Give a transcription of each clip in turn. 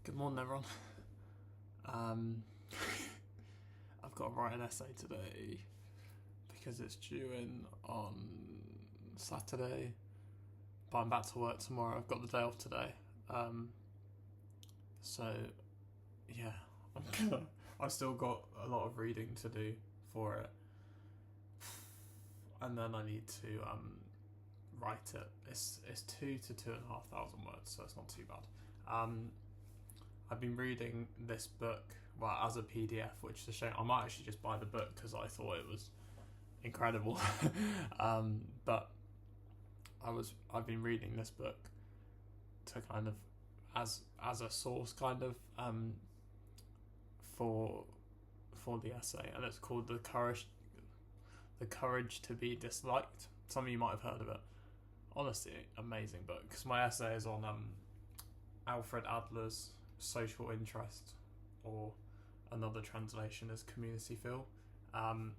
Good morning, everyone. I've got to write an essay today because it's due in on Saturday, but I'm back to work tomorrow. I've got the day off today. So yeah, I've still got a lot of reading to do for it, and then I need to write it. It's 2,000 to 2,500 words, so it's not too bad. I've been reading this book, well, as a PDF, which is a shame. I might actually just buy the book because I thought it was incredible. But I've been reading this book to kind of as a source, kind of for the essay, and it's called The Courage to Be Disliked. Some of you might have heard of it. Honestly, amazing book, because my essay is on Alfred Adler's social interest, or another translation is community feel, and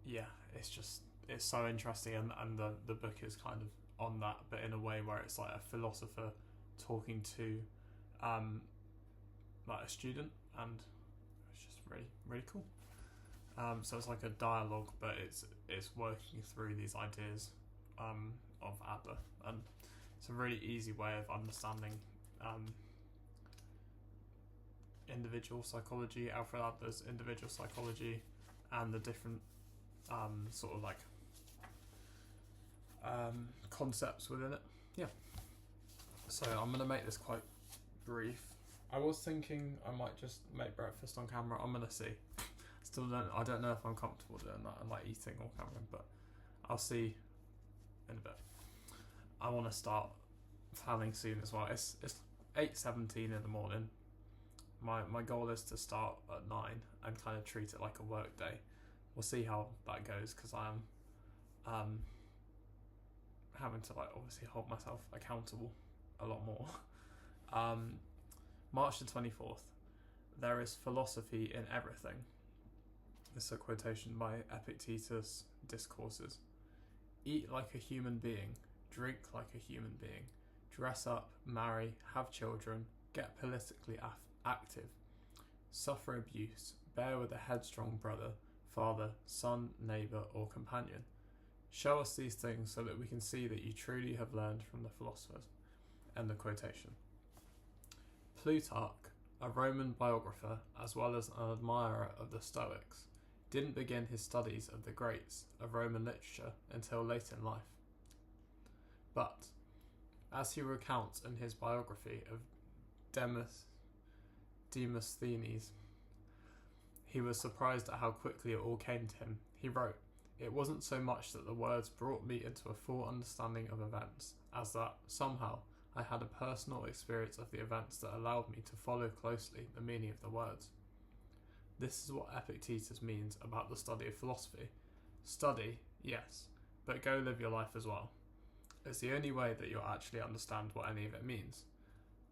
yeah, it's so interesting, and the book is kind of on that, but in a way where it's like a philosopher talking to like a student, and it's just really, really cool. So it's like a dialogue, but it's working through these ideas of Adler, and it's a really easy way of understanding individual psychology, Alfred Adler's individual psychology, and the different sort of like concepts within it. Yeah. So I'm going to make this quite brief. I was thinking I might just make breakfast on camera. I'm going to see. I don't know if I'm comfortable doing that and like eating on camera, but I'll see in a bit. I want to start planning soon as well. It's 8:17 in the morning. My goal is to start at 9 and kind of treat it like a work day. We'll see how that goes, because I'm having to like obviously hold myself accountable a lot more. March the 24th. There is philosophy in everything. This is a quotation by Epictetus' Discourses. Eat like a human being, drink like a human being, dress up, marry, have children, get politically active, suffer abuse, bear with a headstrong brother, father, son, neighbour, or companion. Show us these things so that we can see that you truly have learned from the philosophers. End the quotation. Plutarch, a Roman biographer as well as an admirer of the Stoics, didn't begin his studies of the greats of Roman literature until late in life. But, as he recounts in his biography of Demosthenes, he was surprised at how quickly it all came to him. He wrote, "It wasn't so much that the words brought me into a full understanding of events, as that, somehow, I had a personal experience of the events that allowed me to follow closely the meaning of the words." This is what Epictetus means about the study of philosophy. Study, yes, but go live your life as well. It's the only way that you'll actually understand what any of it means.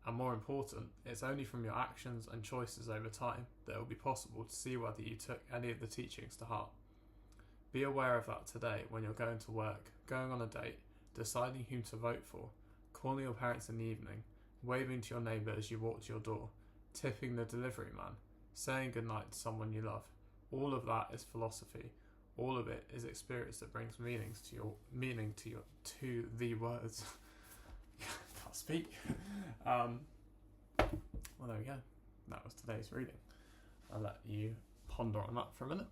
And more important, it's only from your actions and choices over time that it will be possible to see whether you took any of the teachings to heart. Be aware of that today when you're going to work, going on a date, deciding whom to vote for, calling your parents in the evening, waving to your neighbour as you walk to your door, tipping the delivery man, saying goodnight to someone you love. All of that is philosophy. All of it is experience that brings meaning to the words. Can't speak. Well, there we go. That was today's reading. I'll let you ponder on that for a minute.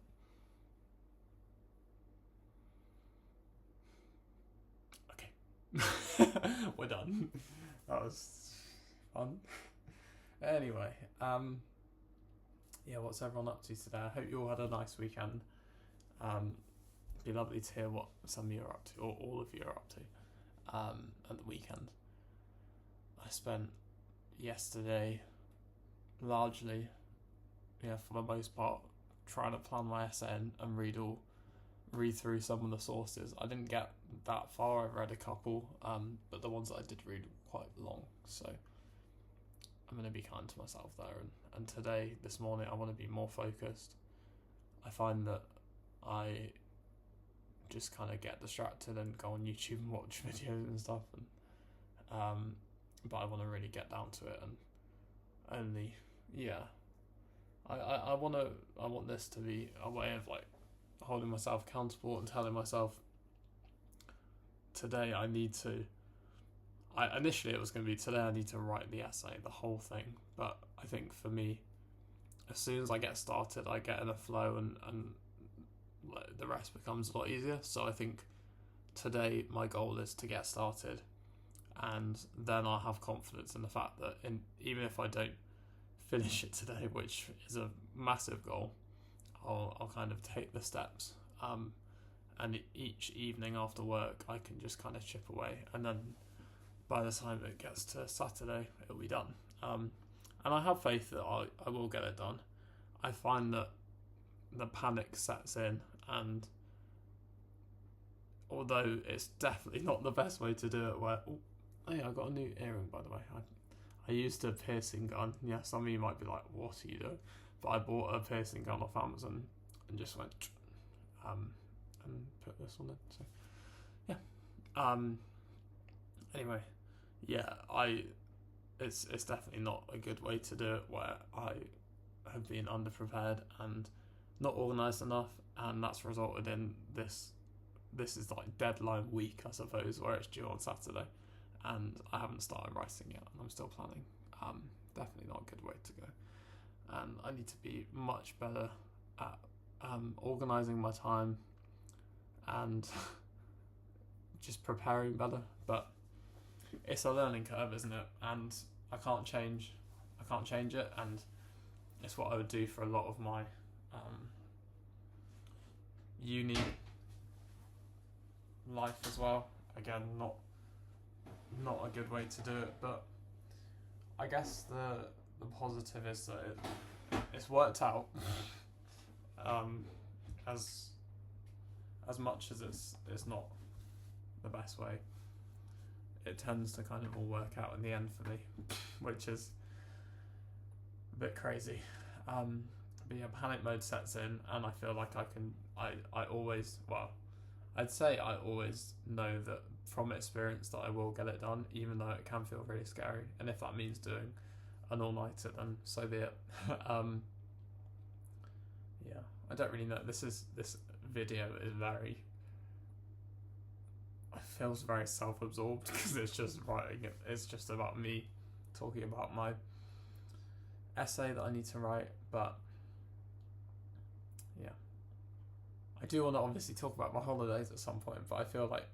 Okay. We're done. That was fun. Anyway, yeah, what's everyone up to today? I hope you all had a nice weekend. It'd be lovely to hear what some of you are up to, or all of you are up to, at the weekend. I spent yesterday largely, for the most part, trying to plan my essay and read through some of the sources. I didn't get that far. I've read a couple, but the ones that I did read were quite long, so I'm going to be kind to myself there, and today, this morning, I want to be more focused. I find that I just kind of get distracted and go on YouTube and watch videos and stuff, and but I want to really get down to it, and only, yeah, I want this to be a way of like holding myself accountable and telling myself today initially it was going to be today I need to write the essay, the whole thing, but I think for me, as soon as I get started, I get in a flow, and the rest becomes a lot easier. So I think today my goal is to get started, and then I'll have confidence in the fact that even if I don't finish it today, which is a massive goal, I'll kind of take the steps, and each evening after work I can just kind of chip away, and then by the time it gets to Saturday it'll be done, and I have faith that I will get it done. I find that the panic sets in, and although it's definitely not the best way to do it, hey, I got a new earring, by the way. I used a piercing gun. Yeah, some of you might be like, what are you doing? But I bought a piercing gun off Amazon and just went and put this on it. So yeah. Anyway, yeah, it's definitely not a good way to do it, where I have been underprepared and not organised enough, and that's resulted in this is like deadline week, I suppose, where it's due on Saturday, and I haven't started writing yet, and I'm still planning. Definitely not a good way to go, and I need to be much better at organising my time and just preparing better. But it's a learning curve, isn't it? And I can't change it, and it's what I would do for a lot of my uni life as well. Again, not a good way to do it, but I guess the positive is that it's worked out. As much as it's not the best way, it tends to kind of all work out in the end for me, which is a bit crazy. But yeah, panic mode sets in, and I feel like I always know that from experience that I will get it done, even though it can feel really scary. And if that means doing an all-nighter, then so be it. Yeah, I don't really know. This video is feels very self-absorbed, because it's just writing it. It's just about me talking about my essay that I need to write. But yeah, I do want to obviously talk about my holidays at some point, but I feel like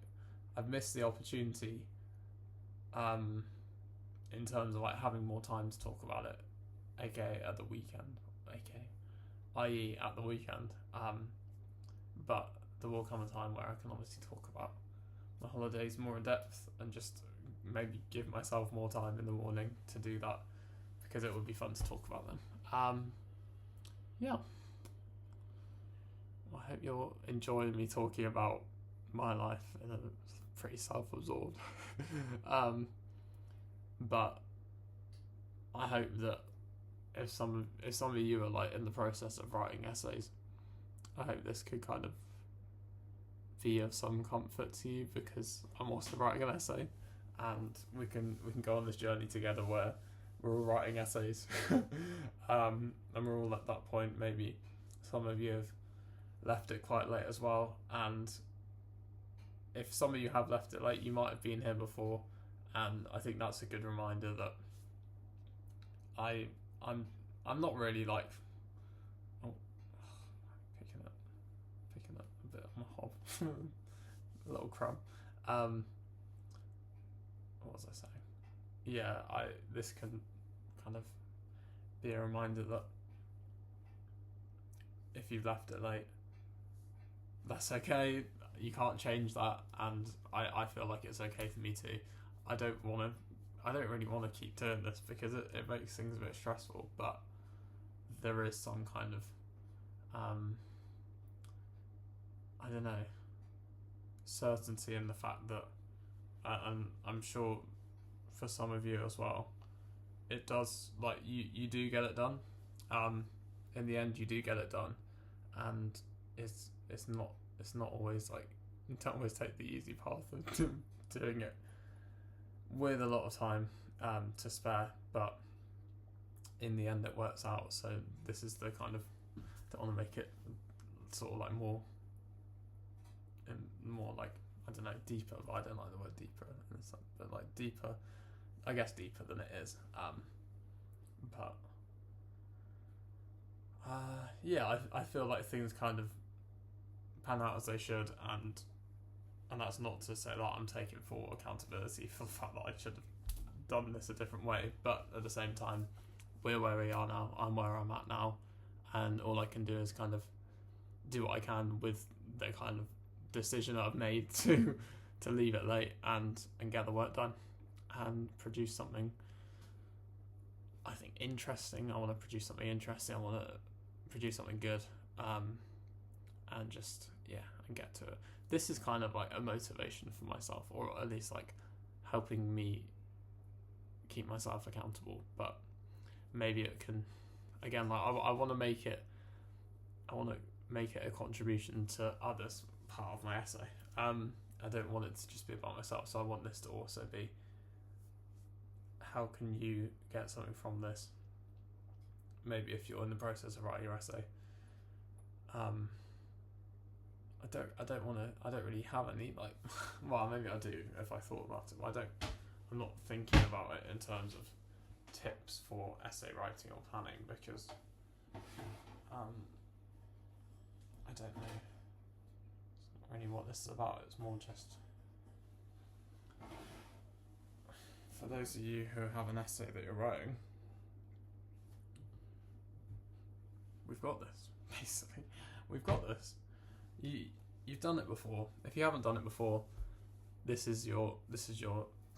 I've missed the opportunity in terms of like having more time to talk about it, aka at the weekend, i.e. at the weekend. But there will come a time where I can obviously talk about my holidays more in depth, and just maybe give myself more time in the morning to do that, because it would be fun to talk about them. Yeah. I hope you're enjoying me talking about my life in a pretty self-absorbed. But I hope that if some of you are like in the process of writing essays, I hope this could kind of be of some comfort to you, because I'm also writing an essay, and we can go on this journey together where we're all writing essays. And we're all at that point. Maybe some of you have left it quite late as well, and if some of you have left it late, you might have been here before, and I think that's a good reminder that I'm not really like picking up a bit on my hob. A little crumb. What was I saying? Yeah, this can kind of be a reminder that if you've left it late, that's okay. You can't change that, and I feel like it's okay for me too. I don't really want to keep doing this, because it makes things a bit stressful, but there is some kind of I don't know, certainty in the fact that, and I'm sure for some of you as well, it does, like, you do get it done. In the end, you do get it done, and it's not always like, you don't always take the easy path of doing it with a lot of time. to spare, but in the end it works out. So this is the kind of, don't want to make it sort of like more like, I don't know, deeper, but I don't like the word deeper, but like deeper, I guess deeper than it is. But yeah, I feel like things kind of pan out as they should, and that's not to say that I'm taking full accountability for the fact that I should have done this a different way, but at the same time, we're where we are now, I'm where I'm at now, and all I can do is kind of do what I can with the kind of decision that I've made to leave it late and get the work done and produce something, I think, interesting. I want to produce something interesting, I want to produce something good, and just, yeah, and get to it. This is kind of like a motivation for myself, or at least like helping me keep myself accountable. But maybe it can, again, like I want to make it a contribution to others, part of my essay. I don't want it to just be about myself, so I want this to also be, how can you get something from this? Maybe if you're in the process of writing your essay, I don't really have any, like, well, maybe I do if I thought about it, but I'm not thinking about it in terms of tips for essay writing or planning, because I don't know, it's not really what this is about. It's more just for those of you who have an essay that you're writing, we've got this, basically. We've got this. You've done it before. If you haven't done it before, this is your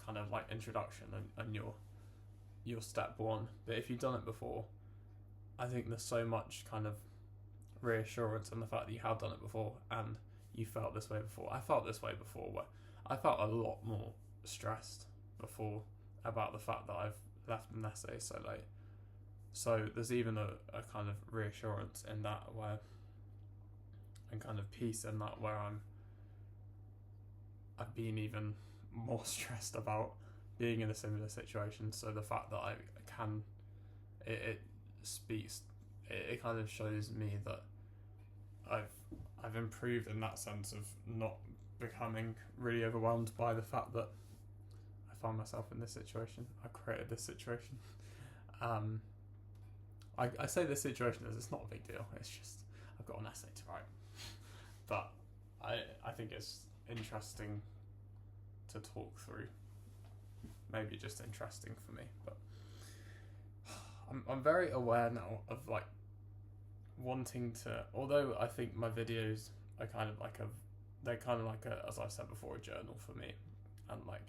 kind of like introduction and your step one. But if you've done it before, I think there's so much kind of reassurance in the fact that you have done it before and you felt this way before. I felt this way before, where I felt a lot more stressed before about the fact that I've left an essay so late. So there's even a kind of reassurance in that, where, and kind of peace in that, where I've been even more stressed about being in a similar situation. So the fact that I can, it kind of shows me that I've improved in that sense of not becoming really overwhelmed by the fact that I find myself in this situation. I created this situation. I say this situation as it's not a big deal. It's just I've got an essay to write. But I think it's interesting to talk through. Maybe just interesting for me, but I'm very aware now of like wanting to. Although I think my videos are kind of like as I've said before, a journal for me, and like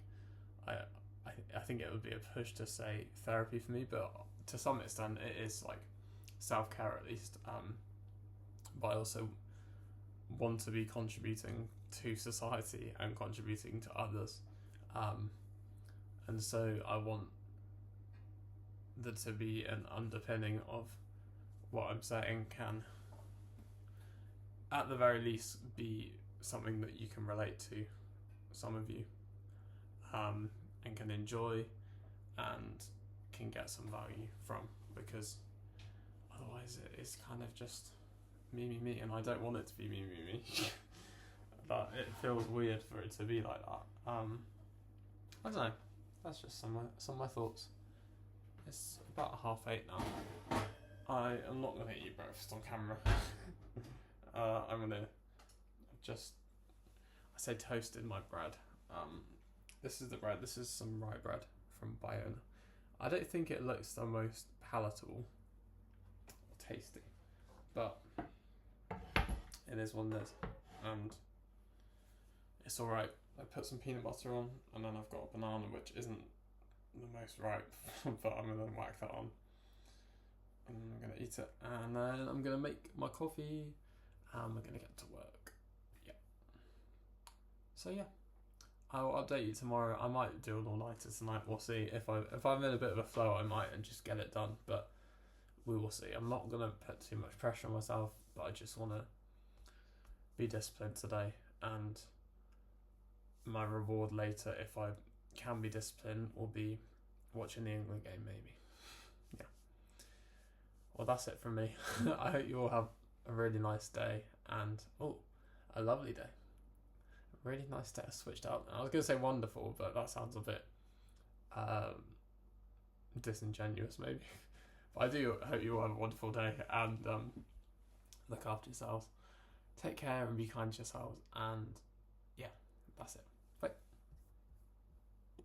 I think it would be a push to say therapy for me, but to some extent it is like self-care at least. But I also want to be contributing to society and contributing to others, and so I want there to be an underpinning of what I'm saying can, at the very least, be something that you can relate to, some of you, and can enjoy and can get some value from, because otherwise it is kind of just me, and I don't want it to be me. But it feels weird for it to be like that. I don't know. That's just some of my thoughts. It's about 8:30 now. I am not going to eat breakfast on camera. I'm going to just, I say toasted my bread. This is the bread. This is some rye bread from Bayona. I don't think it looks the most palatable or tasty, but it is what it is, and it's alright. I put some peanut butter on, and then I've got a banana which isn't the most ripe, but I'm going to whack that on, and I'm going to eat it, and then I'm going to make my coffee, and we're going to get to work. Yeah. So yeah, I'll update you tomorrow. I might do an all-nighter tonight. We'll see. If I'm in a bit of a flow, I might and just get it done, but we will see. I'm not going to put too much pressure on myself, but I just want to be disciplined today, and my reward later, if I can be disciplined, will be watching the England game, maybe. Yeah. Well, that's it from me. I hope you all have a really nice day and a lovely day. A really nice day. I switched up. I was going to say wonderful, but that sounds a bit disingenuous, maybe. But I do hope you all have a wonderful day and look after yourselves. Take care and be kind to yourselves. And yeah, that's it.